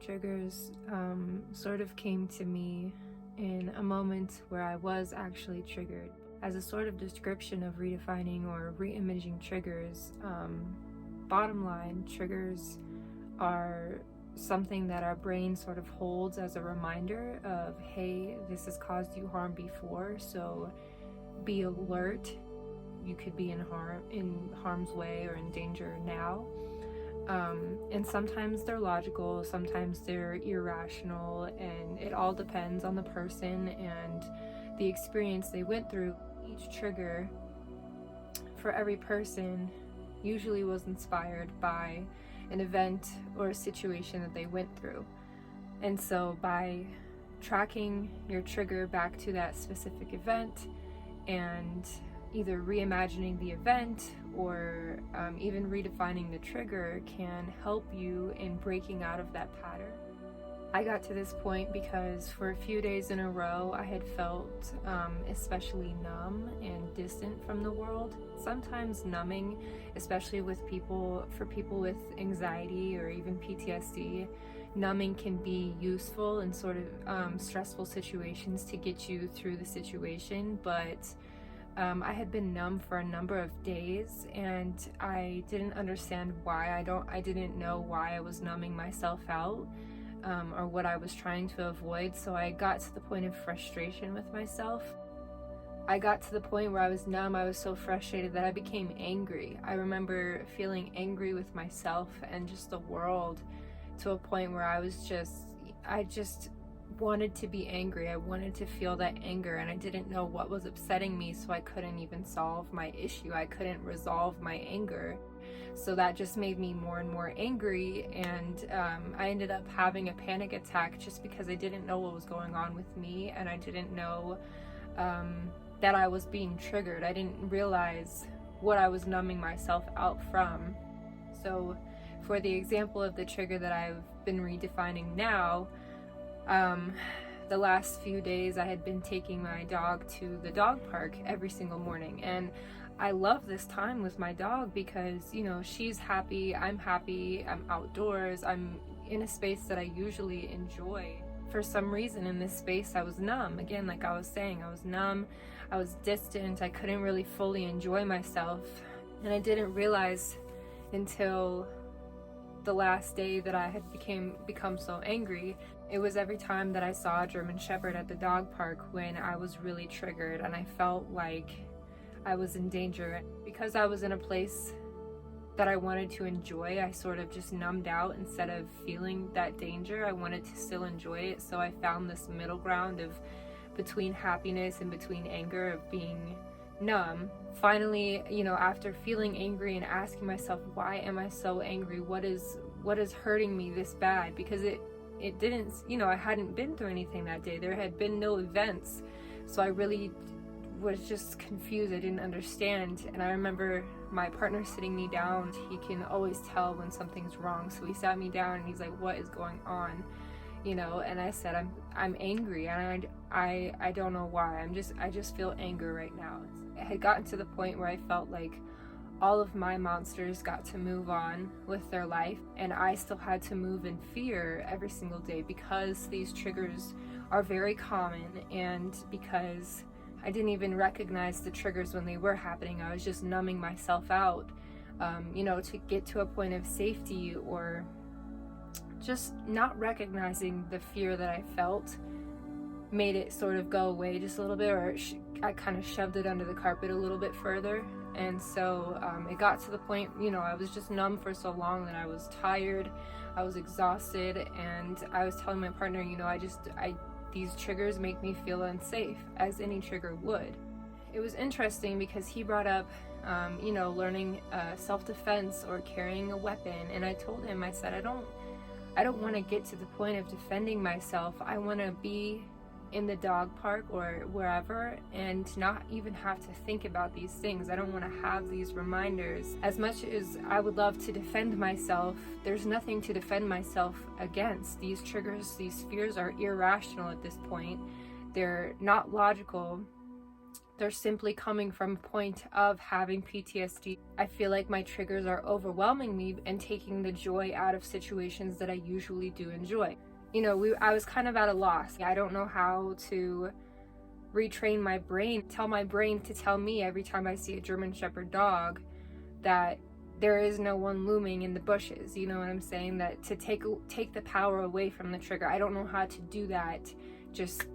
triggers sort of came to me in a moment where I was actually triggered. As a sort of description of redefining or re-imaging triggers, bottom line, triggers are something that our brain sort of holds as a reminder of, hey, this has caused you harm before, so be alert. You could be in harm's way or in danger now. And sometimes they're logical, sometimes they're irrational, and it all depends on the person and the experience they went through. Each trigger for every person usually was inspired by an event or a situation that they went through. And so by tracking your trigger back to that specific event and either reimagining the event or even redefining the trigger can help you in breaking out of that pattern. I got to this point because for a few days in a row I had felt especially numb and distant from the world. Sometimes numbing, especially for people with anxiety or even PTSD, numbing can be useful in sort of stressful situations to get you through the situation, but I had been numb for a number of days and I didn't understand why. I didn't know why I was numbing myself out. Or what I was trying to avoid, so I got to the point of frustration with myself. I got to the point where I was numb, I was so frustrated that I became angry. I remember feeling angry with myself and just the world to a point where I just wanted to be angry. I wanted to feel that anger and I didn't know what was upsetting me, so I couldn't even solve my issue. I couldn't resolve my anger. So that just made me more and more angry, and I ended up having a panic attack just because I didn't know what was going on with me, and I didn't know that I was being triggered. I didn't realize what I was numbing myself out from. So for the example of the trigger that I've been redefining now, the last few days I had been taking my dog to the dog park every single morning, and I love this time with my dog because, you know, she's happy, I'm outdoors, I'm in a space that I usually enjoy. For some reason in this space I was numb. Again, like I was saying, I was numb, I was distant, I couldn't really fully enjoy myself, and I didn't realize until the last day that I had become so angry. It was every time that I saw a German Shepherd at the dog park when I was really triggered and I felt like I was in danger. Because I was in a place that I wanted to enjoy, I sort of just numbed out instead of feeling that danger. I wanted to still enjoy it, so I found this middle ground of between happiness and between anger, of being numb. Finally, you know, after feeling angry and asking myself, why am I so angry? What is hurting me this bad? Because it didn't, you know, I hadn't been through anything that day. There had been no events, so I really was just confused. I didn't understand. And I remember my partner sitting me down. He can always tell when something's wrong, so he sat me down and he's like, what is going on, you know? And I said, I'm angry, and I don't know why. I just feel anger right now. It had gotten to the point where I felt like all of my monsters got to move on with their life, and I still had to move in fear every single day because these triggers are very common, and because I didn't even recognize the triggers when they were happening. I was just numbing myself out, you know, to get to a point of safety, or just not recognizing the fear that I felt made it sort of go away just a little bit, or I kind of shoved it under the carpet a little bit further. And so it got to the point, you know, I was just numb for so long that I was tired, I was exhausted, and I was telling my partner, you know, these triggers make me feel unsafe, as any trigger would. It was interesting because he brought up, you know, learning self-defense or carrying a weapon, and I told him, I said, I don't want to get to the point of defending myself. I want to be in the dog park or wherever and not even have to think about these things. I don't want to have these reminders. As much as I would love to defend myself, there's nothing to defend myself against. These triggers, these fears are irrational at this point. They're not logical. They're simply coming from a point of having PTSD. I feel like my triggers are overwhelming me and taking the joy out of situations that I usually do enjoy. You know, I was kind of at a loss. I don't know how to retrain my brain, tell my brain to tell me every time I see a German Shepherd dog that there is no one looming in the bushes. You know what I'm saying? That to take the power away from the trigger. I don't know how to do that just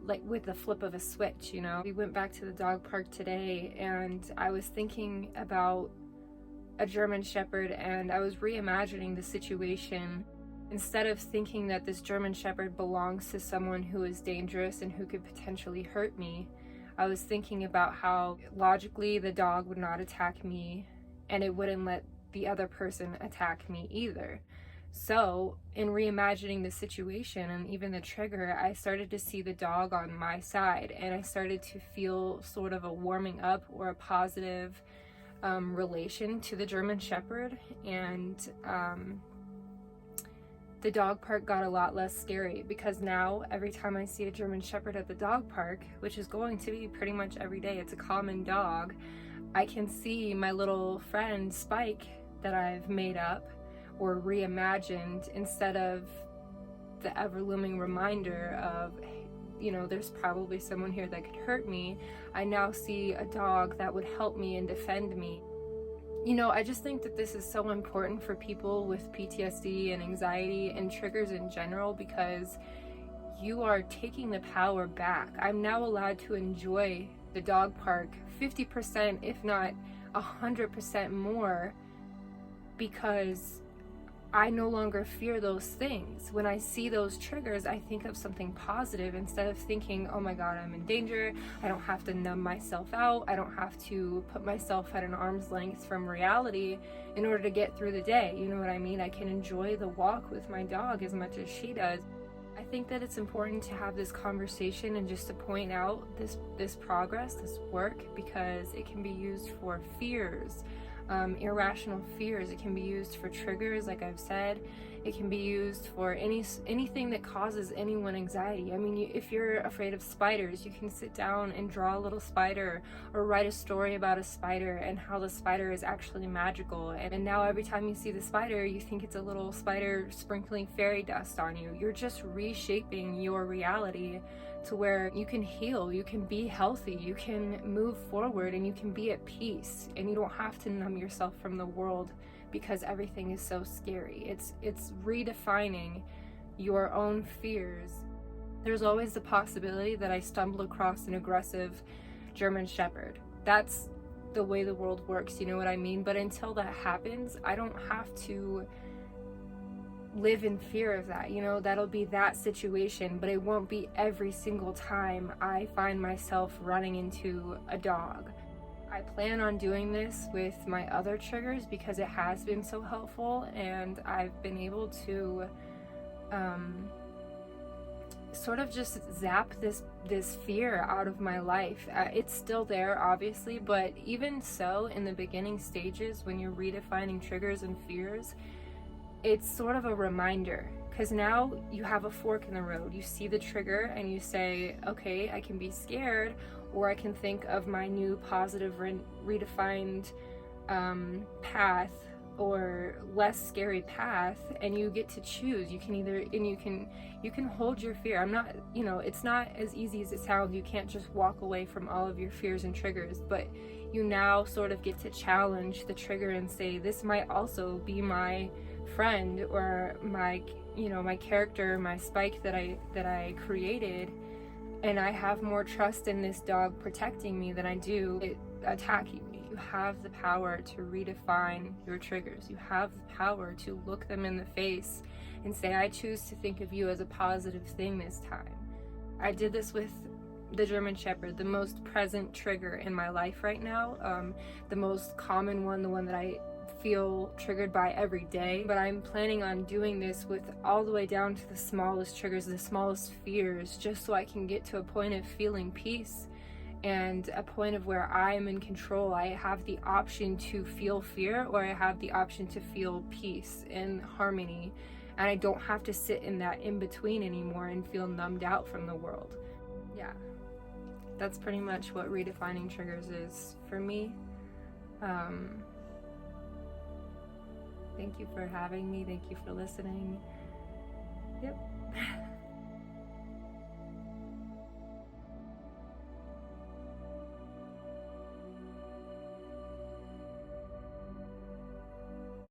like with the flip of a switch, you know. We went back to the dog park today and I was thinking about a German Shepherd and I was reimagining the situation. Instead of thinking that this German Shepherd belongs to someone who is dangerous and who could potentially hurt me, I was thinking about how logically the dog would not attack me and it wouldn't let the other person attack me either. So in reimagining the situation and even the trigger, I started to see the dog on my side and I started to feel sort of a warming up or a positive relation to the German Shepherd, and the dog park got a lot less scary because now every time I see a German Shepherd at the dog park, which is going to be pretty much every day, it's a common dog, I can see my little friend Spike that I've made up or reimagined, instead of the ever-looming reminder of, you know, there's probably someone here that could hurt me. I now see a dog that would help me and defend me. You know, I just think that this is so important for people with PTSD and anxiety and triggers in general, because you are taking the power back. I'm now allowed to enjoy the dog park 50%, if not 100% more, because I no longer fear those things. When I see those triggers, I think of something positive instead of thinking, oh my God, I'm in danger. I don't have to numb myself out. I don't have to put myself at an arm's length from reality in order to get through the day. You know what I mean? I can enjoy the walk with my dog as much as she does. I think that it's important to have this conversation and just to point out this progress, this work, because it can be used for fears. Irrational fears. It can be used for triggers, like I've said. It can be used for anything that causes anyone anxiety. I mean, if you're afraid of spiders, you can sit down and draw a little spider or write a story about a spider and how the spider is actually magical. And now every time you see the spider, you think it's a little spider sprinkling fairy dust on you. You're just reshaping your reality to where you can heal, you can be healthy, you can move forward, and you can be at peace, and you don't have to numb yourself from the world because everything is so scary. It's redefining your own fears. There's always the possibility that I stumble across an aggressive German Shepherd. That's the way the world works, you know what I mean? But until that happens, I don't have to live in fear of that. You know, that'll be that situation, but it won't be every single time I find myself running into a dog. I plan on doing this with my other triggers because it has been so helpful, and I've been able to sort of just zap this fear out of my life. It's still there, obviously, but even so, in the beginning stages, when you're redefining triggers and fears, it's sort of a reminder, because now you have a fork in the road. You see the trigger and you say, okay, I can be scared, or I can think of my new positive redefined path or less scary path, and you get to choose. You can either, and you can hold your fear. I'm not, you know, it's not as easy as it sounds. You can't just walk away from all of your fears and triggers, but you now sort of get to challenge the trigger and say, this might also be my friend, or my, you know, my character, my Spike that I created, and I have more trust in this dog protecting me than I do it attacking me. You have the power to redefine your triggers. You have the power to look them in the face and say, I choose to think of you as a positive thing this time. I did this with the German Shepherd, the most present trigger in my life right now, the most common one, the one that I feel triggered by every day, but I'm planning on doing this with all the way down to the smallest triggers, the smallest fears, just so I can get to a point of feeling peace and a point of where I am in control. I have the option to feel fear, or I have the option to feel peace and harmony, and I don't have to sit in that in between anymore and feel numbed out from the world. Yeah. that's pretty much what redefining triggers is for me. Thank you for having me. Thank you for listening. Yep.